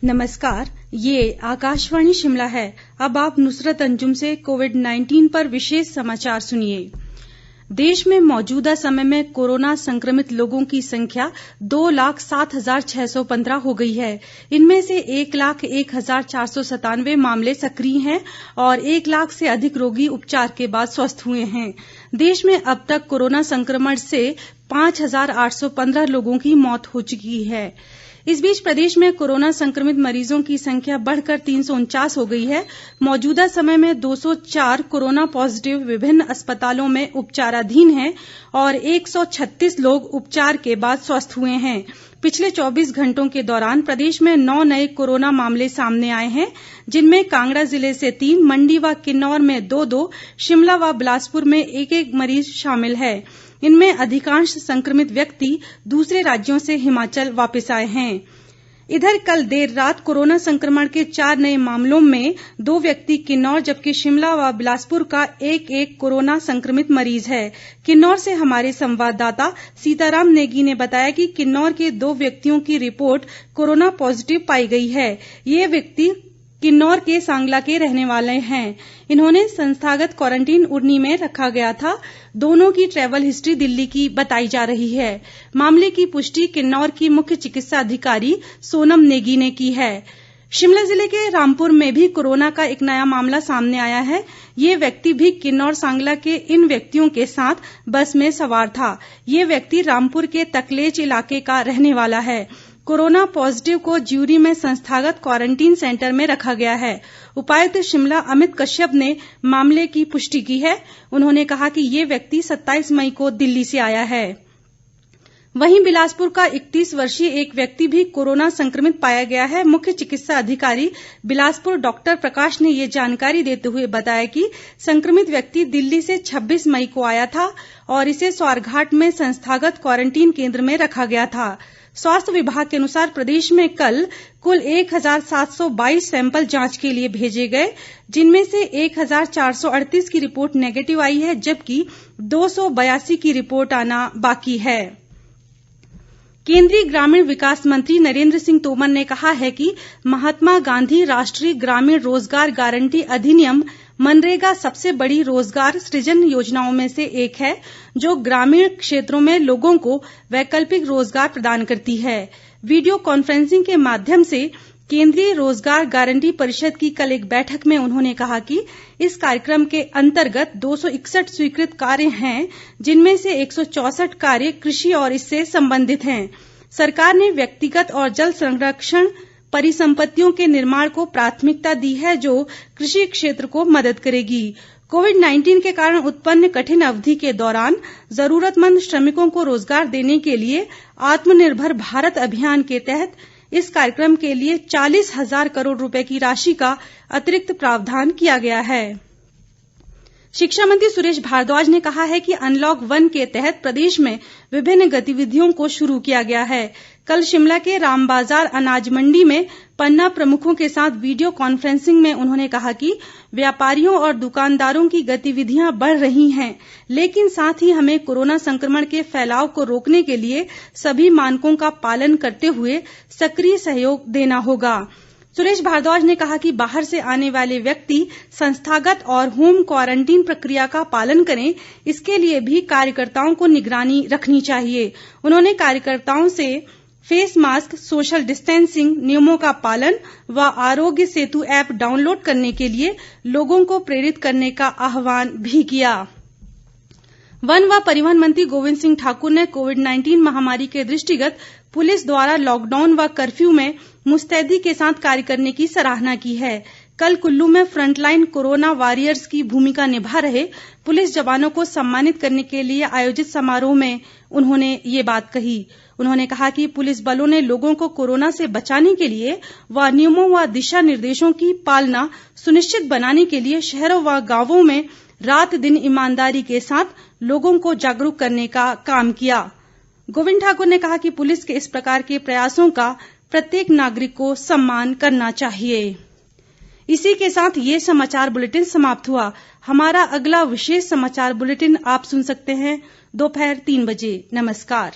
नमस्कार, ये आकाशवाणी शिमला है। अब आप नुसरत अंजुम से कोविड-19 पर विशेष समाचार सुनिए। देश में मौजूदा समय में कोरोना संक्रमित लोगों की संख्या 2,07,615 हो गई है। इनमें से 1,01,497 मामले सक्रिय हैं और 1 लाख से अधिक रोगी उपचार के बाद स्वस्थ हुए हैं। देश में अब तक कोरोना संक्रमण से 5,815 लोगों की मौत हो चुकी है। इस बीच प्रदेश में कोरोना संक्रमित मरीजों की संख्या बढ़कर 349 हो गई है। मौजूदा समय में 204 कोरोना पॉजिटिव विभिन्न अस्पतालों में उपचाराधीन हैं और 136 लोग उपचार के बाद स्वस्थ हुए हैं। पिछले 24 घंटों के दौरान प्रदेश में 9 नए कोरोना मामले सामने आए हैं, जिनमें कांगड़ा जिले से 3, मंडी व किन्नौर में 2-2, शिमला व बिलासपुर में 1-1 मरीज शामिल है। इनमें अधिकांश संक्रमित व्यक्ति दूसरे राज्यों से हिमाचल वापस आए हैं। इधर कल देर रात कोरोना संक्रमण के 4 नए मामलों में 2 व्यक्ति किन्नौर जबकि शिमला व बिलासपुर का 1-1 कोरोना संक्रमित मरीज है। किन्नौर से हमारे संवाददाता सीताराम नेगी ने बताया कि किन्नौर के 2 व्यक्तियों की रिपोर्ट कोरोना पॉजिटिव पाई गई है। ये व्यक्ति किन्नौर के सांगला के रहने वाले हैं। इन्होंने संस्थागत क्वारंटीन उरनी में रखा गया था। दोनों की ट्रैवल हिस्ट्री दिल्ली की बताई जा रही है। मामले की पुष्टि किन्नौर की मुख्य चिकित्सा अधिकारी सोनम नेगी ने की है। शिमला जिले के रामपुर में भी कोरोना का एक नया मामला सामने आया है। ये व्यक्ति भी किन्नौर सांगला के इन व्यक्तियों के साथ बस में सवार था। ये व्यक्ति रामपुर के तकलेच इलाके का रहने वाला है। कोरोना पॉजिटिव को ज्यूरी में संस्थागत क्वारंटीन सेंटर में रखा गया है। उपायुक्त शिमला अमित कश्यप ने मामले की पुष्टि की है। उन्होंने कहा कि ये व्यक्ति 27 मई को दिल्ली से आया है। वहीं बिलासपुर का 31 वर्षीय एक व्यक्ति भी कोरोना संक्रमित पाया गया है। मुख्य चिकित्सा अधिकारी बिलासपुर डॉक्टर प्रकाश ने ये जानकारी देते हुए बताया कि संक्रमित व्यक्ति दिल्ली से 26 मई को आया था और इसे स्वारघाट में संस्थागत क्वारंटीन केंद्र में रखा गया था। स्वास्थ्य विभाग के अनुसार प्रदेश में कल कुल 1,722 सैंपल जांच के लिए भेजे गए, जिनमें से 1,438 की रिपोर्ट नेगेटिव आई है जबकि 282 की रिपोर्ट आना बाकी है। केंद्रीय ग्रामीण विकास मंत्री नरेंद्र सिंह तोमर ने कहा है कि महात्मा गांधी राष्ट्रीय ग्रामीण रोजगार गारंटी अधिनियम मनरेगा सबसे बड़ी रोजगार सृजन योजनाओं में से एक है, जो ग्रामीण क्षेत्रों में लोगों को वैकल्पिक रोजगार प्रदान करती है। वीडियो कॉन्फ्रेंसिंग के माध्यम से केंद्रीय रोजगार गारंटी परिषद की कल एक बैठक में उन्होंने कहा कि इस कार्यक्रम के अंतर्गत 261 स्वीकृत कार्य हैं, जिनमें से 164 कार्य कृषि और इससे संबंधित हैं। सरकार ने व्यक्तिगत और जल संरक्षण परिसंपत्तियों के निर्माण को प्राथमिकता दी है, जो कृषि क्षेत्र को मदद करेगी। कोविड-19 के कारण उत्पन्न कठिन अवधि के दौरान जरूरतमंद श्रमिकों को रोजगार देने के लिए आत्मनिर्भर भारत अभियान के तहत इस कार्यक्रम के लिए 40,000 करोड़ रुपए की राशि का अतिरिक्त प्रावधान किया गया है। शिक्षा मंत्री सुरेश भारद्वाज ने कहा है कि अनलॉक 1 के तहत प्रदेश में विभिन्न गतिविधियों को शुरू किया गया है। कल शिमला के रामबाजार अनाज मंडी में पन्ना प्रमुखों के साथ वीडियो कॉन्फ्रेंसिंग में उन्होंने कहा कि व्यापारियों और दुकानदारों की गतिविधियां बढ़ रही हैं, लेकिन साथ ही हमें कोरोना संक्रमण के फैलाव को रोकने के लिए सभी मानकों का पालन करते हुए सक्रिय सहयोग देना होगा। सुरेश भारद्वाज ने कहा कि बाहर से आने वाले व्यक्ति संस्थागत और होम क्वारंटीन प्रक्रिया का पालन करें, इसके लिए भी कार्यकर्ताओं को निगरानी रखनी चाहिए। उन्होंने कार्यकर्ताओं से फेस मास्क, सोशल डिस्टेंसिंग नियमों का पालन व आरोग्य सेतु ऐप डाउनलोड करने के लिए लोगों को प्रेरित करने का आह्वान भी किया। वन व परिवहन मंत्री गोविंद सिंह ठाकुर ने कोविड-19 महामारी के दृष्टिगत पुलिस द्वारा लॉकडाउन व कर्फ्यू में मुस्तैदी के साथ कार्य करने की सराहना की है। कल कुल्लू में फ्रंटलाइन कोरोना वॉरियर्स की भूमिका निभा रहे पुलिस जवानों को सम्मानित करने के लिए आयोजित समारोह में उन्होंने ये बात कही। उन्होंने कहा कि पुलिस बलों ने लोगों को कोरोना से बचाने के लिए व नियमों व दिशा निर्देशों की पालना सुनिश्चित बनाने के लिए शहरों व गांवों में रात दिन ईमानदारी के साथ लोगों को जागरूक करने का काम किया। गोविंद ठाकुर ने कहा कि पुलिस के इस प्रकार के प्रयासों का प्रत्येक नागरिक को सम्मान करना चाहिए। इसी के साथ ये समाचार बुलेटिन समाप्त हुआ। हमारा अगला विशेष समाचार बुलेटिन आप सुन सकते हैं दोपहर 3 बजे। नमस्कार।